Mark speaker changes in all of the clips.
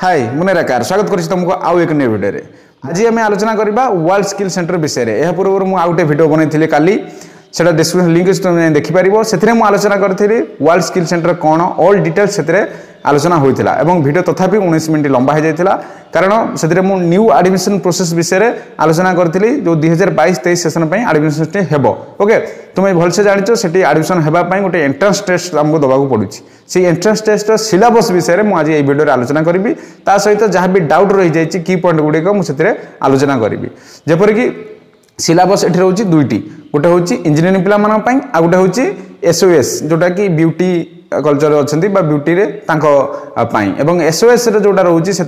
Speaker 1: हाय मुनेराकार स्वागत करुच्ची तुमको आउ एक न्यू वीडियो रे। आज आम आलोचना करबा वर्ल्ड स्किल सेंटर विषय रे। पूर्व मुझे आउ गोटे वीडियो बनई काली सेटा डिस्क्रिप्शन लिंक तुम देखिपार से आलोचना करी वर्ल्ड स्किल सेंटर कौन ऑल डिटेल्स से आलोचना होता है। वीडियो तथापि 19 मिनट लंबा हो जाता कारण से न्यू एडमिशन प्रोसेस विषय में आलोचना करी जो 2022-23 सेशन पर एडमिशन हेब। ओके तुम भलसे जाच से एडमिशन होगापी गोटे एंट्रांस टेस्ट आमको दबाक पड़ू से एंट्रांस टेस्ट सिलेबस विषय में मुझे वीडियो आलोचना करी ता सहित जहाँ भी डाउट रही जाए की पॉइंट गुड़िक मुझे आलोचना करी जेपरिक सिलेबस ये रोचे दुईटी गोटे हूँ इंजीनियरिंग पिला आ गोटे हूँ SOS जोटा कि ब्यूटी कल्चर अच्छा ब्यूटी एवं SOS जोटा रोचे से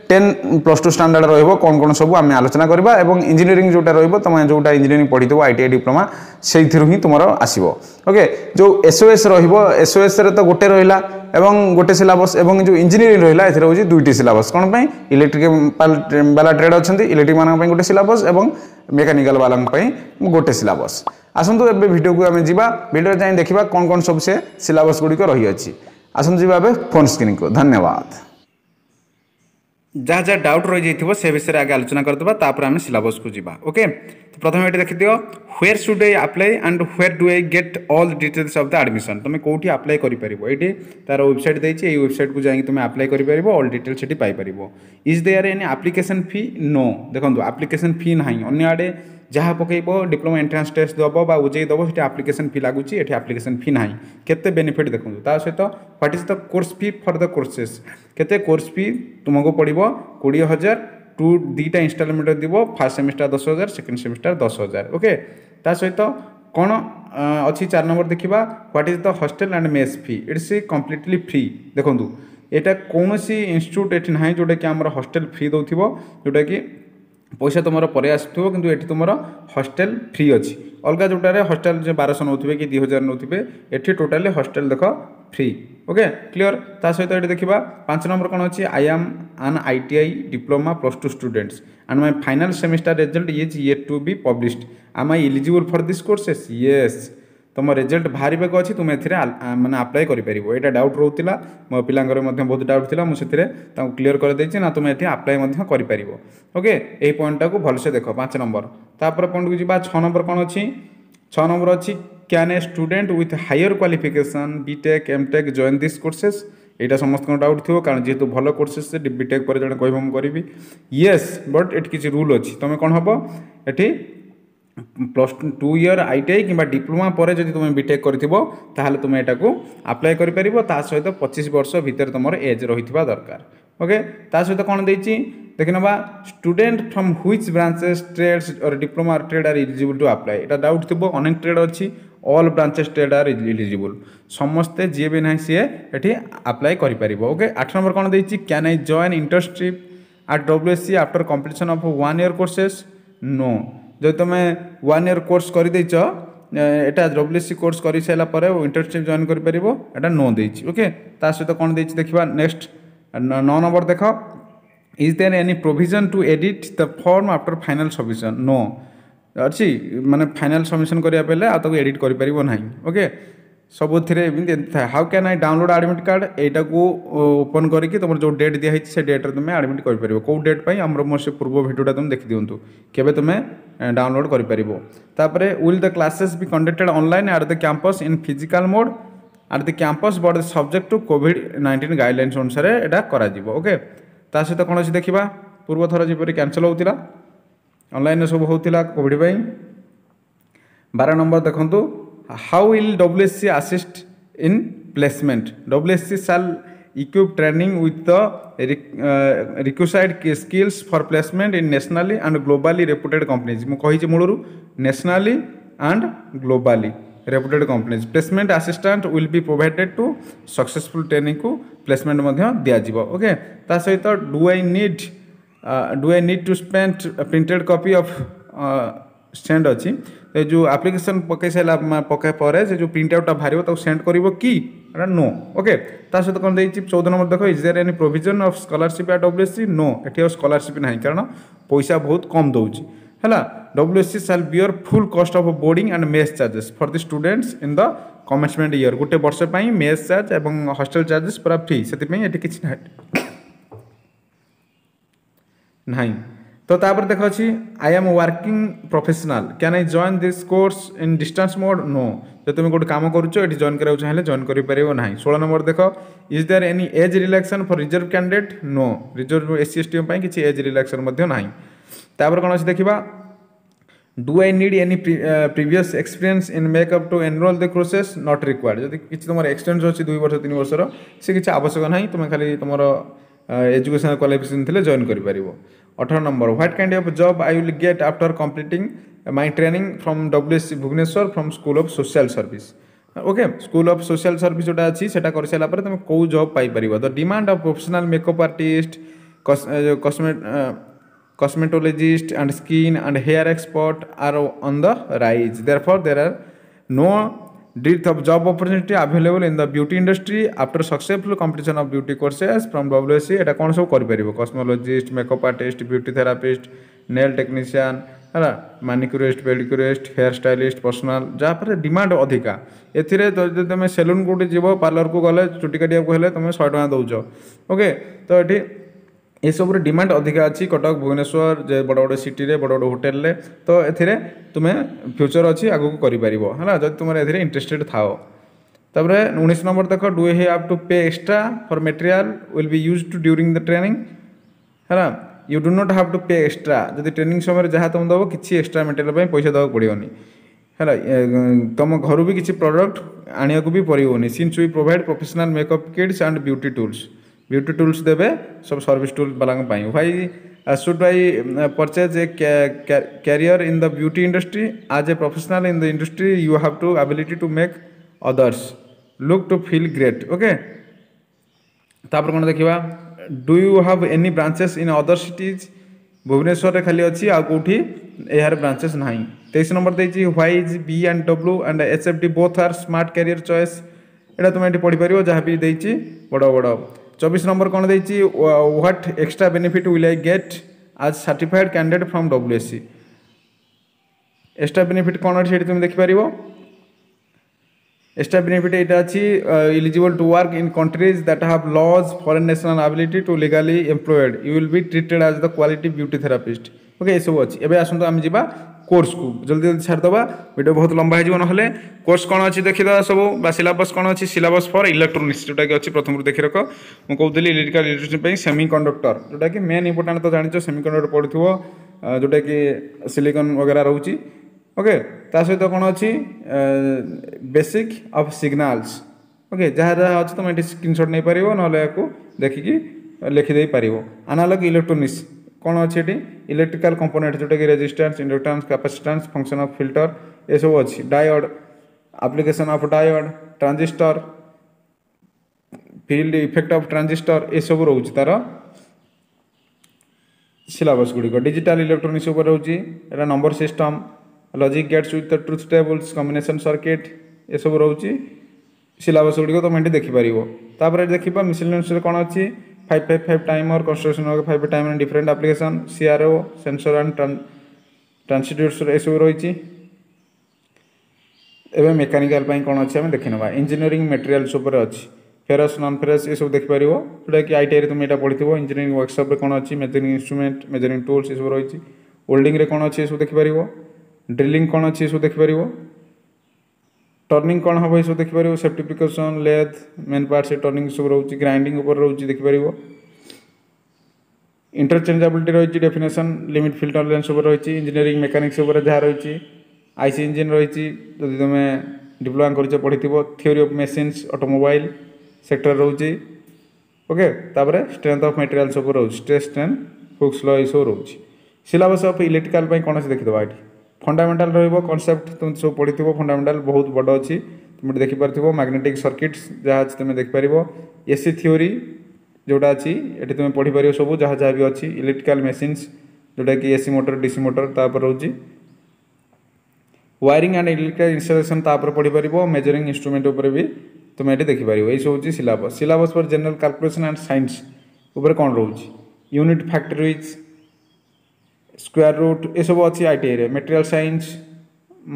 Speaker 1: 10+2 स्टैंडर्ड रो कौन कौन सब आम आलोचना करवा इंजीनियरिंग जोटा तुम जोटा इंजीनियरिंग पढ़ी ITI डिप्लोमा से ही तुम आसो। ओके जो SOS SOS तो गोटे रहा एवं गोटे सिलेबस एवं जो इंजीनियरिंग रहा है हूँ दुईटी सिलेबस कौन पर इलेक्ट्रिक वाला ट्रेड अच्छा इलेक्ट्रिक मान गोटे सिलेबस एवं मेकानिकल वाला गोटे सिलेबस। आसतु ए वीडियो को आम जा वीडियो जाए देखा कौन कौन सब से सिलेबस गुड़िक रही अच्छी। आसतु जी फोन स्क्रीन को धन्यवाद। जहाँ जहाँ डाउट रही जाइए से विषय आगे आलोचना करदे आम सिलेबस को जीवा। ओके तो प्रथम ये देखी दियो where should I apply and where do I get all details of the admission. तुम कौटी अप्लाई करें तार वेबसाइट देती है वेबसाइट को जाकि तुम अप्लाई कर ऑल डिटेल्स से पाइपर। Is there any application fee no देखो एप्लिकेशन फी ना अन्य आड़े जहाँ पकईब डिप्लोमा एंट्रांस टेस्ट दब उजे दब से एप्लिकेशन फी लगुच ये एप्लिकेशन फी ना केते बेनिफिट देखो ता सहित what is the course fee for the courses केते कोर्स फी तुमको पड़ो 20,000 टू दीटा इंस्टॉलमेंट দিব first semester 10,000 second semester 10,000। Okay ता सहित कौन अच्छी 4 नंबर देखा what is the hostel and mess fee it's completely free. देखो यहाँ कौन सी इंस्टीट्यूट ये ना जोटा कि आम हॉस्टल फ्री दौर जोटा कि पैसा तुम पर आसो कि ये तुम हॉस्टल फ्री अच्छी अलग जोटार हॉस्टल 1200 नौ कि 2,000 नौ ये टोटाली हॉस्टल देख फ्री। ओके क्लियर ता सहित ये देखा 5 नंबर कौन अच्छी I am an ITI diploma +2 students and my final semester result is yet to be published am I eligible for this courses yes तुम रिजल्ट बाहर अच्छी तुम मैंने अप्लाई कर यहाँ डाउट रोला मो पिलांकर बहुत डाउट थी मुझे क्लीयर कर देना ना तुम ये अप्लाई कर। ओके यही पॉइंटा को भलसे देख 5 नंबर तापर पॉइंट को जी 6 नंबर कौन अच्छी 6 नंबर अच्छी can a student with higher qualification B Tech M Tech join this courses यहाँ समस्त डाउट थो कारण जेहेतु भल कोर्सेस बीटेक पर जड़े कह करी येस बट ये किसी रूल अच्छी तुम कौन हम ये +2 ईयर ITI कि डिप्लोमा पर जब तुम बीटेक कर तुम यहाँ अप्लाई कर सहित 25 वर्ष भितर तुम एज रही दरकार। ओके ता सहित कौन देती देख ना student from which branches trades और diploma trade are eligible to apply यहाँ डाउट थो अनेक ट्रेड अच्छी all branches trade are eligible समस्ते जी भी ना सी ये अप्लाई कर। ओके 8 नंबर कौन देती can I join internship at WSC after completion of 1 year courses no जो तुम 1 ईयर कोर्स कर यहाँ WSC कोर्स कर सारापर इंटर्नशिप जॉइन कर नो देती। ओके ता सहित कौन देती देखा नेक्स्ट 9 नंबर देख is there any provision to edit the form after final submission no अच्छी माने फाइनल सबमिशन करिया पहले आ ताको एडिट करि परिबो नाही। ओके सब थिरे how can I download admit card एटा को ओपन करके तुम जो डेट दिया से डेट तुम एडमिट कर पार कौ डेट पर आम मोर से पूर्व भिडियोटा तुम देखी दिंतु केबे तुम डाउनलोड कर पार। तापर will the classes be conducted online at the campus in physical mode at the campus but subject to COVID-19 guidelines अनुसार यहाँ कर। ओके ता सहित कौन अच्छी देखा पूर्व थर जपरी कैंसल होता ऑनलाइन सब होता कोविड। 12 नंबर देखु how will WSC assist in placement WSC shall equip training with the requisite skills for placement in nationally and globally reputed companies मुझे मूलर nationally and globally reputed companies placement assistant will be provided to successful training को placement दिज्व। Okay ता सहित do I need to spend printed copy of send अच्छी जो application पकई सारा पकाए पर जो प्रिंट आउटा बाहर सेंड कर कि नो। ओके ता सहित कौन देती 14 नंबर देख is there any provision of scholarship at WSC no ये स्कॉलरशिप ना कारण पैसा बहुत कम दौर है WSC shall bear full cost of boarding and mess charges for the students in the commencement year गोटे वर्ष मेस चार्ज और हॉस्टल चार्जेस पूरा फ्री से किसी ना नहीं। तो तापर देख अच्छी I am working professional can I join this course in distance mode no. जो तुम गोटे कम करुच ये जॉइन करा चाहिए जॉइन करना। 16 नंबर देख is there any age relaxation for reserve candidate no. Reserve SC ST किसी एज रिलैक्सन ना। तापर कौन अच्छी देखा do I need any previous experience in makeup to enroll the courses not required. जब किसी तुम एक्सपीरियंस अच्छी 2 वर्ष 3 वर्षर से किसी आवश्यक ना तुम खाली तुम एजुकेशनल क्वालिफिकेशन थे जॉइन कर। 18 number what kind of job I will get after completing my training from WSC Bhubaneswar from school of social service. Okay school of social service जोटा अच्छी से कर सारापर तुम कौ जॉब पाइपर। The demand of professional makeup artist cosmetologist and skin and hair expert are on the rise. Therefore, there are no dearth of job opportunity available in the beauty industry after successful completion of beauty courses from WSC. एटा कौन सब कर परिबो cosmetologist, makeup artist, beauty therapist, nail technician है manicurist, pedicurist, hair stylist, personal जहाँ पर demand अधिका। एथिरे तो तुम सेलून को जीव पार्लर को गले चुटी काटिया को हेले तुम 100 टका दौच। ओके तो ये ये सब डिमांड अधिका अच्छी कटक भुवनेश्वर जे बड़ बड़ सिटी रे बड़ बड़ होटेल रे। तो एथिरे तुम्हें फ्यूचर अच्छी आगू करि परिबो है जब तुम एथिरे इंटरेस्टेड थाओ। तापर 19 नंबर देख do you have to pay extra for material will be used to during the training है you do not have to pay extra. जब ट्रेनिंग समय जहाँ तुम दब किसी एक्स्ट्रा मटेरियल पैसा देवा पड़ोनी है तुम घर भी किसी प्रोडक्ट आने को भी पड़ोनी। Since we provide professional makeup kits and beauty tools देवे सब सर्विस टूल वाला भाई should I purchase a career in the beauty industry as a professional in the industry you have to ability to make others look to feel great. Okay तापर कौन देखा do you have any branches in other cities. Bhubaneswar खाली अच्छी आ कौटी यार branches ना। 23 number देखिए why is B&W and HFD both are smart career choice. एटा तुम ये पढ़ी पार जहाँ भी देती बड़ बड़। 24 नंबर कौन देखिए what extra benefit will I get as certified candidate from WSC। Extra benefit कौन अच्छी तुम देखिपार। एक्स्ट्रा बेनिफिट यहाँ अच्छी eligible to work in countries that have laws foreign national ability to legally employed you will be treated as the quality beauty therapist. Okay ये सब अच्छी एवं आसतु आम जा कोर्स को जल्दी जल्दी छाड़देवा वीडियो बहुत लंबा हो ना। कोर्स कौन अच्छी देखीदा सब सिलेबस कौन अच्छी सिलेबस फॉर इलेक्ट्रोनिक्स जोटा कि अच्छी प्रथम देखी रख मुझे कहती इलेक्ट्रिकल इलेक्ट्रिशियन सेमी कंडक्टर जोटा कि मेन इंपोर्टाट तो जान सेमी कंडक्टर पढ़ो जोटा कि सिलिकन वगैरह रोचे। ओके ता सहित कौन अच्छी बेसिक ऑफ सिग्नल्स। ओके जहाँ जहाँ अच्छी तुम ये स्क्रीनशॉट नहीं पार ना देखिकी लिखिदे पार। एनालॉग इलेक्ट्रोनिक्स कौन अच्छी ये इलेक्ट्रिकल कंपोनेंट जोटा कि resistance inductance capacitance function of filter ये सब अच्छी। Diode application of diode transistor field effect of transistor ये सब रोचे तार सिलेबस गुड़िक। डिजिटल इलेक्ट्रोनिक्स रोचे number system logic gates with truth tables combination circuit ये सब रोचे सिलेबस गुड़िक तुम ये देखिपार। तापर देखा मिसलेनियस कौन अच्छी 555 timer construction 5 time and different application CRO sensor and transducer ये सब रही। एवं मेकानिकल कौन अच्छी आम देखी ना इंजीनियरिंग मटेरियल्स अच्छी फेरस नॉन फेरस ये सब देखिपार जोटा कि ITI तुम यहाँ पढ़ी इंजीनियरिंग वर्कशॉप कौन अच्छी मेजरिंग इंस्ट्रूमेंट मेजरिंग टूल्स ये सब रही। ओल्डिंग कौन अच्छी ये सब देखिपार ड्रिलिंग कौन अच्छी ये सब देखिपार टर्निंग कौन हम ये सब देखिपार safety precaution lathe main part से टर्निंग सब रोचे ग्राइंडिंग ऊपर रोचे देखिपार। इंटरचेंजेबिलिटी रही डेफिनेशन लिमिट फिल्टर लेंस रही इंजीनियरिंग मेकानिक्स जहाँ रही IC इंजिन रही जदि तुम डिप्लोमा कर पढ़ी theory of machines automobile sector रोचे। ओके तापर स्ट्रेंथ ऑफ मटेरियल सब रोचे स्ट्रेस स्ट्रेन हुक्स लॉ ये सब रोचे। सिलेबस ऑफ इलेक्ट्रिकल कौन से देखीद ये फंडामेंटाल रनसेप्ट तुम सब पढ़ी फंडामेंटाल बहुत बड़ अच्छी तुम देखिपार मैग्नेटिक सर्किट्स जहाँ अच्छी तुम देखिपार AC थ्योरी जोटा अच्छी ये तुम पढ़ी पार सब जहाँ जहाँ भी अच्छी इलेक्ट्रिकल मशीन्स जोटा कि AC मोटर DC मोटर तापर रोचे वायरिंग एंड इलेक्ट्रिकल इंस्टॉलेशन तापर पढ़ी पार मेजरिंग इंस्ट्रूमेंट उपर भी तुम ये देखिपार यही सब syllabus. Syllabus for general calculation and science उपर कौन रोचे यूनिट फैक्टरीज स्क्वायर रूट ये सब अच्छी ITI रे material science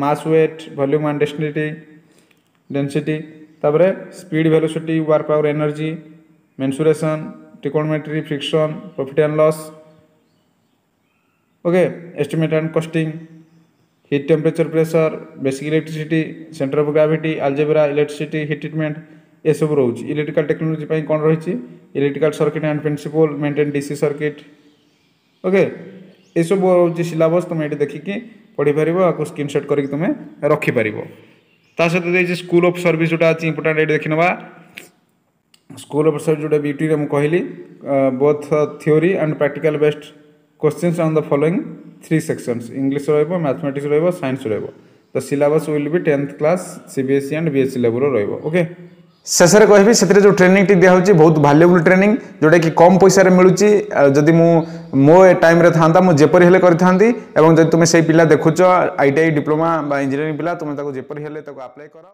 Speaker 1: mass weight volume and density तापर speed velocity work power energy mensuration trigonometry friction profit and loss okay estimate and costing heat temperature pressure basic electricity centre of gravity algebra electricity heat treatment ये सब रोच electrical technology कौन रही electrical circuit and principle maintain DC circuit okay ये सब रोच syllabus तुम ये देखिकी पढ़ी पार स्क्रीनशॉट करके तुम रखिपर ता सहित स्कूल ऑफ सर्विस जोटा अच्छी इंपोर्टाट ये देखी ना स्कूल ऑफ सर्विस जोटा बीटी में कहली both theory and practical based questions on the following 3 sections English रहिबो मैथमेटिक्स रहिबो साइंस रहिबो the syllabus will be 10th class CBSE and BSE level रहिबो ओके शेष में कहबी से जो ट्रेनिंग टी दिया बहुत वैल्यूएबल ट्रेनिंग जोटा कि कम पैसा मिलूँ जदि मो टाइम रे था मुझेपरी हेले करी जब तुम से पिला देखुच आईटीआई डिप्लोमा इंजीनियरिंग पिला तुम जेपरी हेले अप्लाई कर।